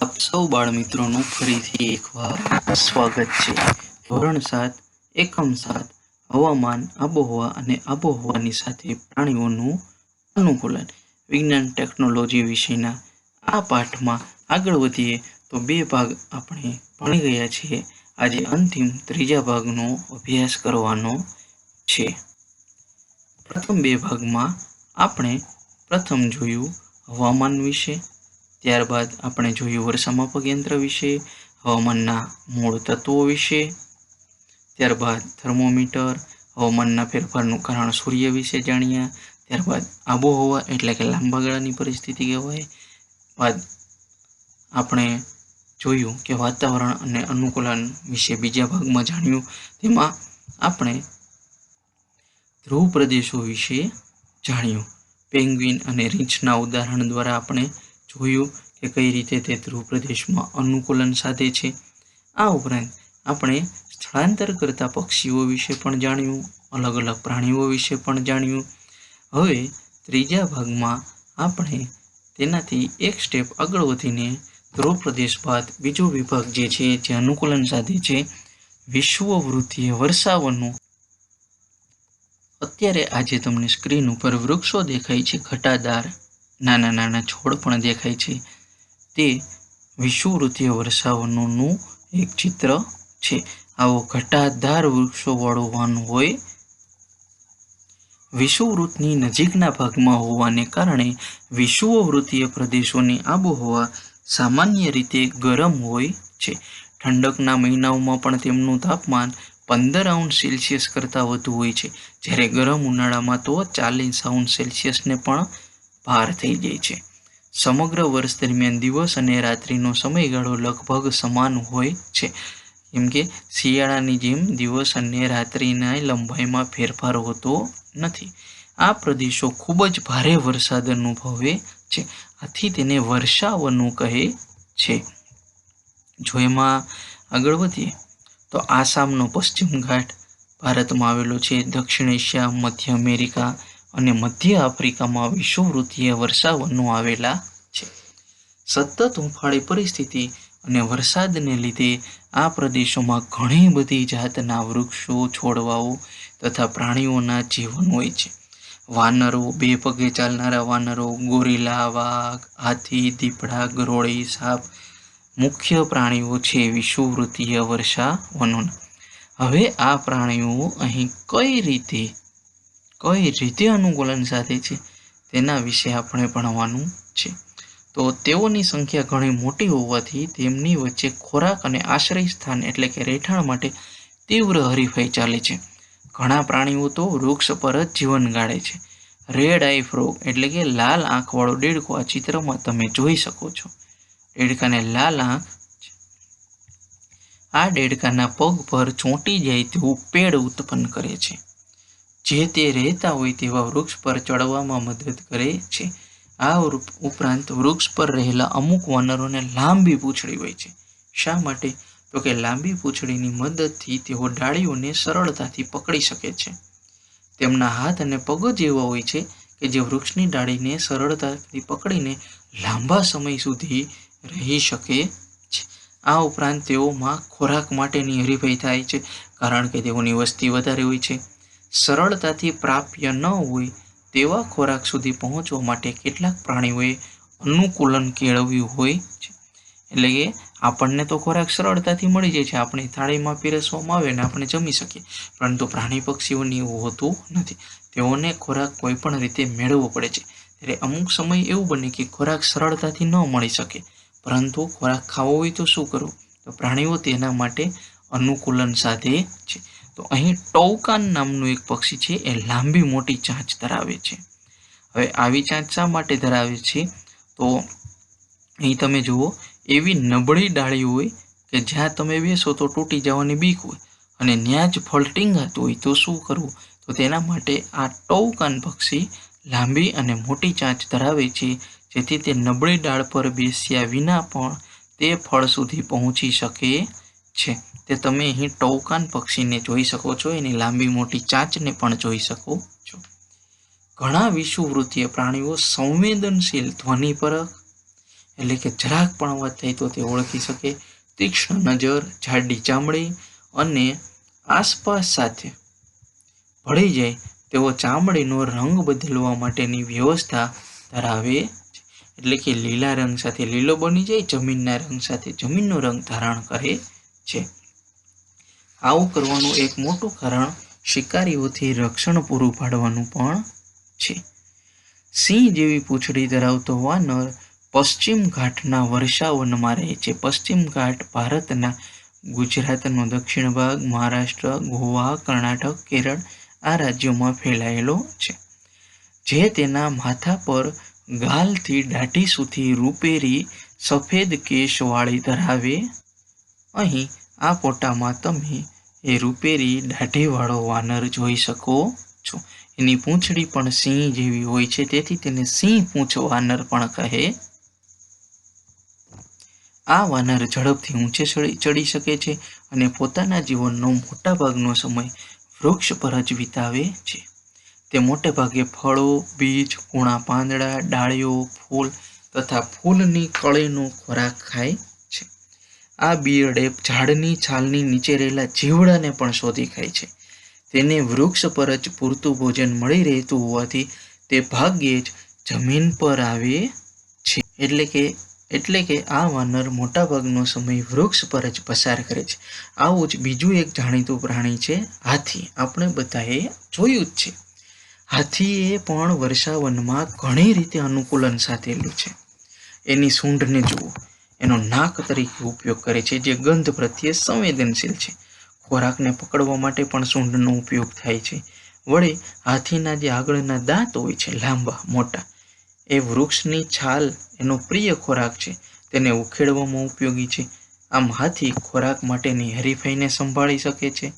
આપ સૌ બાળમિત્રોનું ફરીથી એકવાર સ્વાગત છે. ધોરણ 7 એકમ 7 હવામાન, આબોહવા અને આબોહવાની સાથે પ્રાણીઓનું અનુકૂલન વિજ્ઞાન ટેકનોલોજી વિષયના આ પાઠમાં આગળ વધીએ તો બે ભાગ આપણે ભણી ગયા છીએ. આજે અંતિમ ત્રીજા ભાગનો અભ્યાસ કરવાનો છે. પ્રથમ બે ભાગમાં આપણે પ્રથમ જોયું હવામાન વિશે, ત્યારબાદ આપણે જોયું વર્ષામાપક યંત્ર વિશે, હવામાનના મૂળ તત્વો વિશે, ત્યારબાદ થર્મોમીટર, હવામાનના ફેરફારનું કારણ સૂર્ય વિશે જાણ્યા, ત્યારબાદ આબોહવા એટલે કે લાંબા ગાળાની પરિસ્થિતિ કહેવાય. બાદ આપણે જોયું કે વાતાવરણ અને અનુકૂલન વિશે બીજા ભાગમાં જાણ્યું. તેમાં આપણે ધ્રુવ પ્રદેશો વિશે જાણ્યું. પેંગ્વિન અને રીંછના ઉદાહરણ દ્વારા આપણે જોયું કે કઈ રીતે તે ધ્રુવ પ્રદેશમાં અનુકૂલન સાધે છે. આ ઉપરાંત આપણે સ્થળાંતર કરતા પક્ષીઓ વિશે પણ જાણ્યું, અલગ અલગ પ્રાણીઓ વિશે પણ જાણ્યું. હવે ત્રીજા ભાગમાં આપણે તેનાથી એક સ્ટેપ આગળ વધીને ધ્રુવ પ્રદેશ બાદ બીજો વિભાગ જે છે જે અનુકૂલન સાધે છે વિષુવવૃત્તીય વર્ષાવનું. અત્યારે આજે તમને સ્ક્રીન ઉપર વૃક્ષો દેખાય છે, ઘટાદાર નાના નાના છોડ પણ દેખાય છે. તે વિષુવવૃત્તીય વર્ષાવનોનું એક ચિત્ર છે. આવો ઘટાદાર વૃક્ષોવાળું વન હોય. વિષુવવૃત્તની નજીકના ભાગમાં હોવાને કારણે વિષુવવૃત્તીય પ્રદેશોની આબોહવા સામાન્ય રીતે ગરમ હોય છે. ઠંડકના મહિનાઓમાં પણ તેમનું તાપમાન 15°C કરતાં વધુ હોય છે, જ્યારે ગરમ ઉનાળામાં તો 40°C પણ પાર થઈ જાય છે. સમગ્ર વર્ષ દરમિયાન દિવસ અને રાત્રિનો સમયગાળો લગભગ સમાન હોય છે, કેમ કે શિયાળાની જેમ દિવસ અને રાત્રિના લંબાઈમાં ફેરફાર હોતો નથી. આ પ્રદેશો ખૂબ જ ભારે વરસાદ અનુભવે છે, આથી તેને વર્ષાવનો કહે છે. જો એમાં આગળ વધીએ તો આસામનો પશ્ચિમ ઘાટ ભારતમાં આવેલો છે. દક્ષિણ એશિયા, મધ્ય અમેરિકા અને મધ્ય આફ્રિકામાં વિષુવવૃત્તીય વર્ષાવનો આવેલા છે. સતત હુંફાળી પરિસ્થિતિ અને વરસાદને લીધે આ પ્રદેશોમાં ઘણી બધી જાતના વૃક્ષો, છોડવાઓ તથા પ્રાણીઓના જીવન હોય છે. વાનરો, બે પગે ચાલનારા વાનરો, ગોરીલા, વાઘ, હાથી, દીપડા, ગરોળી, સાપ મુખ્ય પ્રાણીઓ છે વિષુવવૃત્તીય વર્ષાવનોના. હવે આ પ્રાણીઓ અહીં કઈ રીતે અનુકૂલન સાધે છે તેના વિશે આપણે ભણવાનું છે. તો તેઓની સંખ્યા ઘણી મોટી હોવાથી તેમની વચ્ચે ખોરાક અને આશ્રય સ્થાન એટલે કે રહેઠાણ માટે તીવ્ર હરીફાઈ ચાલે છે. ઘણા પ્રાણીઓ તો વૃક્ષ પર જ જીવન ગાળે છે. રેડ આઈ ફ્રોગ એટલે કે લાલ આંખવાળો દેડકો આ ચિત્રમાં તમે જોઈ શકો છો. દેડકાને લાલ આંખ. આ દેડકાના પગ પર ચોંટી જાય તેવું પેડ ઉત્પન્ન કરે છે, જે તે રહેતા હોય તેવા વૃક્ષ પર ચડવામાં મદદ કરે છે. આ ઉપરાંત વૃક્ષ પર રહેલા અમુક વાનરોને લાંબી પૂંછડી હોય છે. શા માટે? તો કે લાંબી પૂંછડીની મદદથી તેઓ ડાળીઓને સરળતાથી પકડી શકે છે. તેમના હાથ અને પગ જ એવા હોય છે કે જે વૃક્ષની ડાળીને સરળતાથી પકડીને લાંબા સમય સુધી રહી શકે છે. આ ઉપરાંત તેઓમાં ખોરાક માટેની હરીફાઈ થાય છે, કારણ કે તેઓની વસ્તી વધારે હોય છે. સરળતાથી પ્રાપ્ય ન હોય તેવા ખોરાક સુધી પહોંચવા માટે કેટલાક પ્રાણીઓએ અનુકૂલન કેળવ્યું હોય છે. એટલે કે આપણને તો ખોરાક સરળતાથી મળી જાય છે, આપણી થાળીમાં પીરસવામાં આવે ને આપણે જમી શકીએ, પરંતુ પ્રાણી પક્ષીઓને એવું હોતું નથી. તેઓને ખોરાક કોઈ પણ રીતે મેળવવો પડે છે. ત્યારે અમુક સમય એવું બને કે ખોરાક સરળતાથી ન મળી શકે, પરંતુ ખોરાક ખાવો હોય તો શું કરવું? તો પ્રાણીઓ તેના માટે અનુકૂલન સાધે છે. તો અહીં ટૌકાન નામનું એક પક્ષી છે, એ લાંબી મોટી ચાંચ ધરાવે છે. હવે આવી ચાંચ શા માટે ધરાવે છે? તો અહીં તમે જુઓ, એવી નબળી ડાળી હોય કે જ્યાં તમે બેસો તો તૂટી જવાની બીક હોય, અને ત્યાં જ ફળ ટીંગાતું હોય તો શું કરવું? તો તેના માટે આ ટૌકાન પક્ષી લાંબી અને મોટી ચાંચ ધરાવે છે, જેથી તે નબળી ડાળ પર બેસ્યા વિના પણ તે ફળ સુધી પહોંચી શકે છે. તે તમે અહીં ટૌકાન પક્ષીને જોઈ શકો છો, એની લાંબી મોટી ચાંચને પણ જોઈ શકો છો. ઘણા વિષુવવૃત્તીય પ્રાણીઓ સંવેદનશીલ ધ્વનિ પરખ, એટલે કે જરાક પણ અવાજ થાય તો તે ઓળખી શકે, તીક્ષ્ણ નજર, જાડી ચામડી અને આસપાસ સાથે ભળી જાય તેવો ચામડીનો રંગ બદલવા માટેની વ્યવસ્થા ધરાવે છે. એટલે કે લીલા રંગ સાથે લીલો બની જાય, જમીનના રંગ સાથે જમીનનો રંગ ધારણ કરે છે. આવું કરવાનું એક મોટું કારણ શિકારીઓથી રક્ષણ પૂરું પાડવાનું પણ છે. સિંહ જેવી પૂંછડી ધરાવતો વાનર પશ્ચિમ ઘાટના વર્ષાવનમાં રહે છે. પશ્ચિમ ઘાટ ભારતના ગુજરાતનો દક્ષિણ ભાગ, મહારાષ્ટ્ર, ગોવા, કર્ણાટક, કેરળ આ રાજ્યોમાં ફેલાયેલો છે. જે તેના માથા પર ગાલથી દાઢી સુધી રૂપેરી સફેદ કેશવાળી ધરાવે. અહીં આ ફોટામાં તમે એ રૂપેરી દાઢીવાળો વાનર જોઈ શકો છો. એની પૂંછડી પણ સિંહ જેવી હોય છે, તેથી તેને સિંહ પૂંછ વાનર પણ કહે. આ વાનર ઝડપથી ઊંચે ચડી શકે છે અને પોતાના જીવનનો મોટાભાગનો સમય વૃક્ષ પર જ વિતાવે છે. તે મોટે ભાગે ફળો, બીજ, કૂણા પાંદડા, ડાળીઓ, ફૂલ તથા ફૂલની કળીનો ખોરાક ખાય છે. આ બિયર્ડે ઝાડની છાલની નીચે રહેલા જીવડાને પણ શોધી ખાય છે. તેને વૃક્ષ પર જ પૂરતું ભોજન મળી રહેતું હોવાથી તે ભાગ્યે જ જમીન પર આવે છે. એટલે કે આ વાનર મોટાભાગનો સમય વૃક્ષ પર જ પસાર કરે છે. આવું જ બીજું એક જાણીતું પ્રાણી છે હાથી. આપણે બધાએ જોયું જ છે. હાથીએ પણ વર્ષાવનમાં ઘણી રીતે અનુકૂલન સાધેલું છે. એની સૂંઢને જુઓ, એનો નાક તરીકે ઉપયોગ કરે છે, જે ગંધ પ્રત્યે સંવેદનશીલ છે. ખોરાકને પકડવા માટે પણ સૂંઢનો ઉપયોગ થાય છે. વળી હાથીના જે આગળના દાંત હોય છે લાંબા મોટા, એ વૃક્ષની છાલ એનો પ્રિય ખોરાક છે, તેને ઉખેડવામાં ઉપયોગી છે. આમ હાથી ખોરાક માટેની હરીફાઈને સંભાળી શકે છે.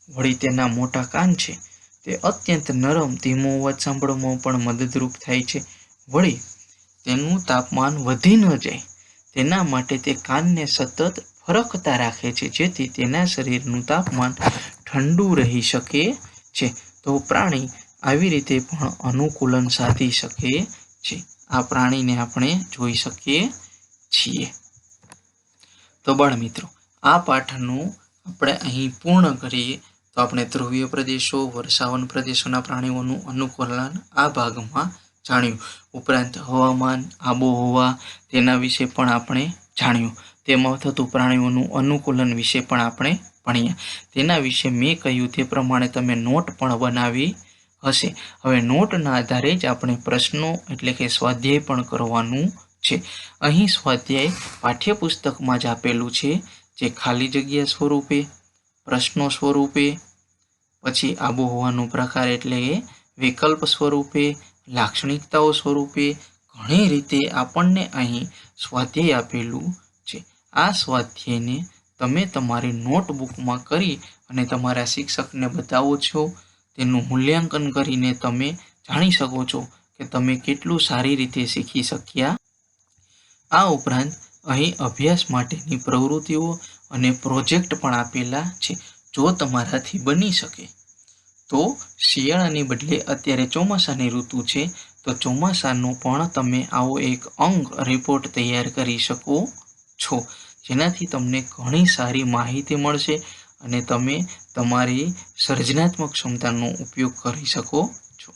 વળી તેના મોટા કાન છે તે અત્યંત નરમ, ધીમો અવાજ સાંભળવામાં પણ મદદરૂપ થાય છે. વળી તેનું તાપમાન વધી ન જાય તેના માટે તે કાનને સતત ફરકતા રાખે છે, જેથી તેના શરીરનું તાપમાન ઠંડુ રહી શકે છે. તો પ્રાણી આવી રીતે પણ અનુકૂલન સાધી શકે છે. આ પ્રાણીને આપણે જોઈ શકીએ છીએ. તો બાળ મિત્રો, આ પાઠનું આપણે અહીં પૂર્ણ કરીએ. તો આપણે ધ્રુવીય પ્રદેશો, વર્ષાવન પ્રદેશોના પ્રાણીઓનું અનુકૂલન આ ભાગમાં જાણ્યું. ઉપરાંત હવામાન, આબોહવા તેના વિશે પણ આપણે જાણ્યું. તેમાં થતું પ્રાણીઓનું અનુકૂલન વિશે પણ આપણે ભણ્યા. તેના વિશે મેં કહ્યું તે પ્રમાણે તમે નોટ પણ બનાવી હશે. હવે નોટના આધારે જ આપણે પ્રશ્નો એટલે કે સ્વાધ્યાય પણ કરવાનું છે. અહીં સ્વાધ્યાય પાઠ્યપુસ્તકમાં જ આપેલું છે, જે ખાલી જગ્યા સ્વરૂપે, પ્રશ્નો સ્વરૂપે, પછી આબોહવાનો પ્રકાર એટલે વિકલ્પ સ્વરૂપે, લાક્ષણિકતાઓ સ્વરૂપે ઘણી રીતે આપણને અહીં સ્વાધ્યાય આપેલું છે. આ સ્વાધ્યાયને તમે તમારી નોટબુકમાં કરી અને તમારા શિક્ષકને બતાવો છો. તેનું મૂલ્યાંકન કરીને તમે જાણી શકો છો કે તમે કેટલું સારી રીતે શીખી શક્યા. આ ઉપરાંત અહીં અભ્યાસ માટેની પ્રવૃત્તિઓ અને પ્રોજેક્ટ પણ આપેલા છે. જો તમારાથી બની શકે તો શિયાળાની બદલે અત્યારે ચોમાસાની ઋતુ છે, તો ચોમાસાનું પણ તમે આવો એક અંગ રિપોર્ટ તૈયાર કરી શકો છો, જેનાથી તમને ઘણી સારી માહિતી મળશે અને તમે તમારી સર્જનાત્મક ક્ષમતાનો ઉપયોગ કરી શકો છો.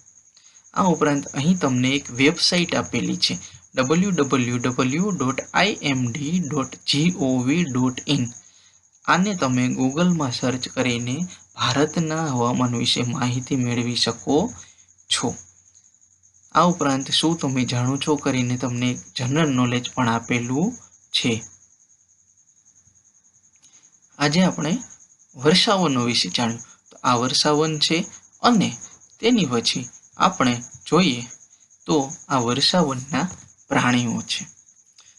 આ ઉપરાંત અહીં તમને એક વેબસાઇટ આપેલી છે www.imd.gov.in. આને તમે ગૂગલમાં સર્ચ કરીને ભારતના હવામાન વિશે માહિતી મેળવી શકો છો. આ ઉપરાંત શું તમે જાણો છો કરીને તમને જનરલ નોલેજ પણ આપેલું છે. આજે આપણે વર્ષાવનો વિશે જાણ્યું. તો આ વર્ષાવન છે અને તેની પછી આપણે જોઈએ તો આ વર્ષાવનના પ્રાણીઓ છે,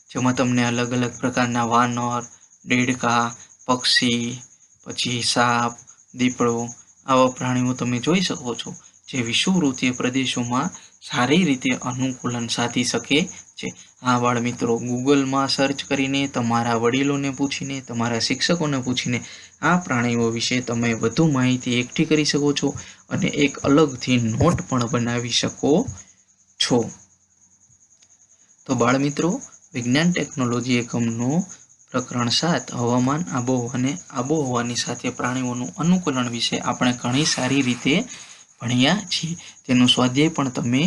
જેમાં તમને અલગ અલગ પ્રકારના વાનર, દેડકા, પક્ષી, પછી સાપ, દીપડો આવા પ્રાણીઓ તમે જોઈ શકો છો, જે વિષુવવૃત્તીય પ્રદેશોમાં સારી રીતે અનુકૂલન સાધી શકે છે. હા બાળ મિત્રો, ગૂગલમાં સર્ચ કરીને, તમારા વડીલોને પૂછીને, તમારા શિક્ષકોને પૂછીને આ પ્રાણીઓ વિશે તમે વધુ માહિતી એકઠી કરી શકો છો અને એક અલગથી નોટ પણ બનાવી શકો છો. તો બાળ મિત્રો, વિજ્ઞાન ટેકનોલોજી એકમનું પ્રકરણ 7 હવામાન આબોહવાની સાથે પ્રાણીઓનું અનુકૂલન વિશે આપણે ઘણી સારી રીતે ભણ્યા છીએ. તેનું સ્વાધ્યાય પણ તમે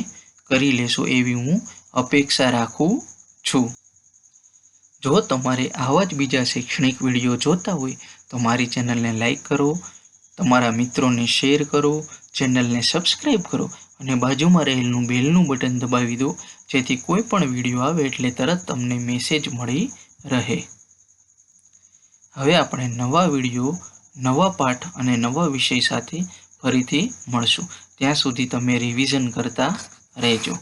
કરી લેશો એવી હું અપેક્ષા રાખું છું. જો તમારે આવા જ બીજા શૈક્ષણિક વિડીયો જોતા હોય તો મારી ચેનલને લાઈક કરો, તમારા મિત્રોને શેર કરો, ચેનલને સબસ્ક્રાઈબ કરો અને બાજુમાં રહેલું બેલનું બટન દબાવી દો, જેથી કોઈ પણ વિડીયો આવે એટલે તરત તમને મેસેજ મળી રહે. હવે આપણે નવા વિડીયો, નવા પાઠ અને નવા વિષય સાથે ફરીથી મળશું. ત્યાં સુધી તમે રિવિઝન કરતા રહેજો.